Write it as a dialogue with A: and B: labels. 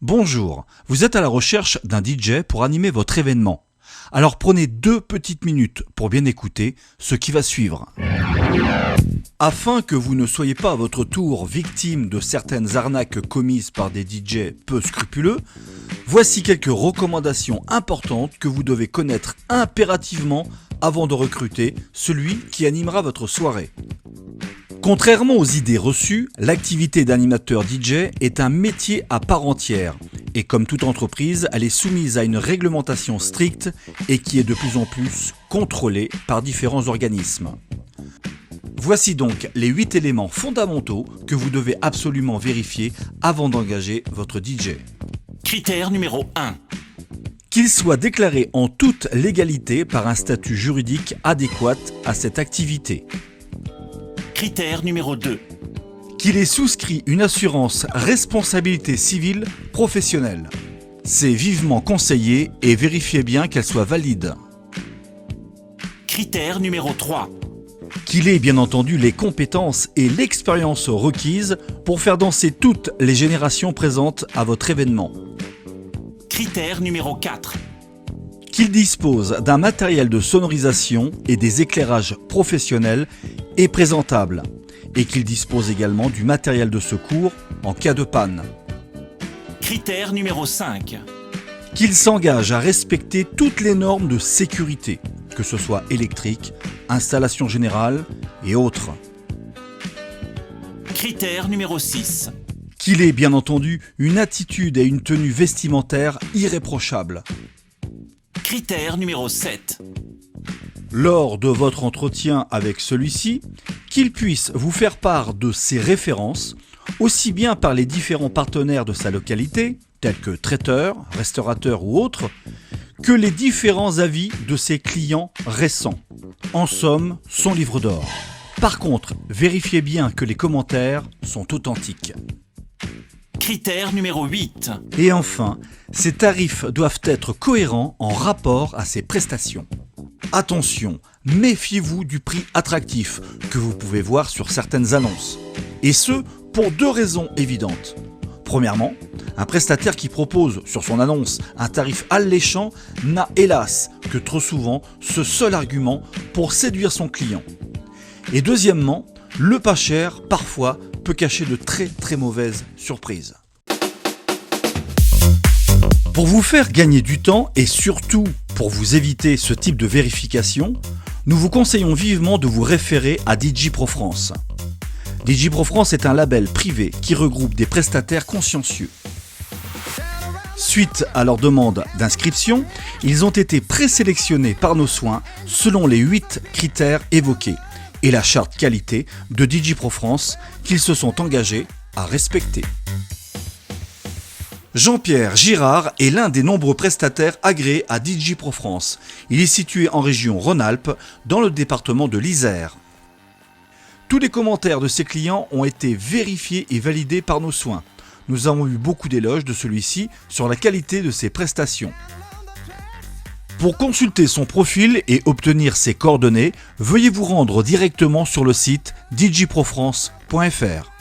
A: Bonjour, vous êtes à la recherche d'un DJ pour animer votre événement. Alors prenez 2 petites minutes pour bien écouter ce qui va suivre. Afin que vous ne soyez pas à votre tour victime de certaines arnaques commises par des DJ peu scrupuleux, voici quelques recommandations importantes que vous devez connaître impérativement avant de recruter celui qui animera votre soirée. Contrairement aux idées reçues, l'activité d'animateur DJ est un métier à part entière et comme toute entreprise, elle est soumise à une réglementation stricte et qui est de plus en plus contrôlée par différents organismes. Voici donc les 8 éléments fondamentaux que vous devez absolument vérifier avant d'engager votre DJ.
B: Critère numéro 1.
A: Qu'il soit déclaré en toute légalité par un statut juridique adéquat à cette activité.
B: Critère numéro 2.
A: Qu'il ait souscrit une assurance responsabilité civile professionnelle. C'est vivement conseillé et vérifiez bien qu'elle soit valide.
B: Critère numéro 3.
A: Qu'il ait bien entendu les compétences et l'expérience requises pour faire danser toutes les générations présentes à votre événement.
B: Critère numéro 4.
A: Qu'il dispose d'un matériel de sonorisation et des éclairages professionnels et présentables, et qu'il dispose également du matériel de secours en cas de panne.
B: Critère numéro 5.
A: Qu'il s'engage à respecter toutes les normes de sécurité, que ce soit électrique, installation générale et autres.
B: Critère numéro 6.
A: Qu'il ait bien entendu une attitude et une tenue vestimentaire irréprochables.
B: Critère numéro 7.
A: Lors de votre entretien avec celui-ci, qu'il puisse vous faire part de ses références, aussi bien par les différents partenaires de sa localité, tels que traiteurs, restaurateurs ou autres, que les différents avis de ses clients récents. En somme, son livre d'or. Par contre, vérifiez bien que les commentaires sont authentiques.
B: Critère numéro 8.
A: Et enfin, ces tarifs doivent être cohérents en rapport à ses prestations. Attention, méfiez-vous du prix attractif que vous pouvez voir sur certaines annonces. Et ce, pour 2 raisons évidentes. Premièrement, un prestataire qui propose sur son annonce un tarif alléchant n'a hélas que trop souvent ce seul argument pour séduire son client. Et deuxièmement, le pas cher parfois peut cacher de très mauvaises surprises. Pour vous faire gagner du temps et surtout pour vous éviter ce type de vérification, nous vous conseillons vivement de vous référer à DJ Pro France. DJ Pro France est un label privé qui regroupe des prestataires consciencieux. Suite à leur demande d'inscription, ils ont été présélectionnés par nos soins selon les 8 critères évoqués et la charte qualité de DJ Pro France qu'ils se sont engagés à respecter. Jean-Pierre Girard est l'un des nombreux prestataires agréés à DJ Pro France. Il est situé en région Rhône-Alpes, dans le département de l'Isère. Tous les commentaires de ses clients ont été vérifiés et validés par nos soins. Nous avons eu beaucoup d'éloges de celui-ci sur la qualité de ses prestations. Pour consulter son profil et obtenir ses coordonnées, veuillez vous rendre directement sur le site djprofrance.fr.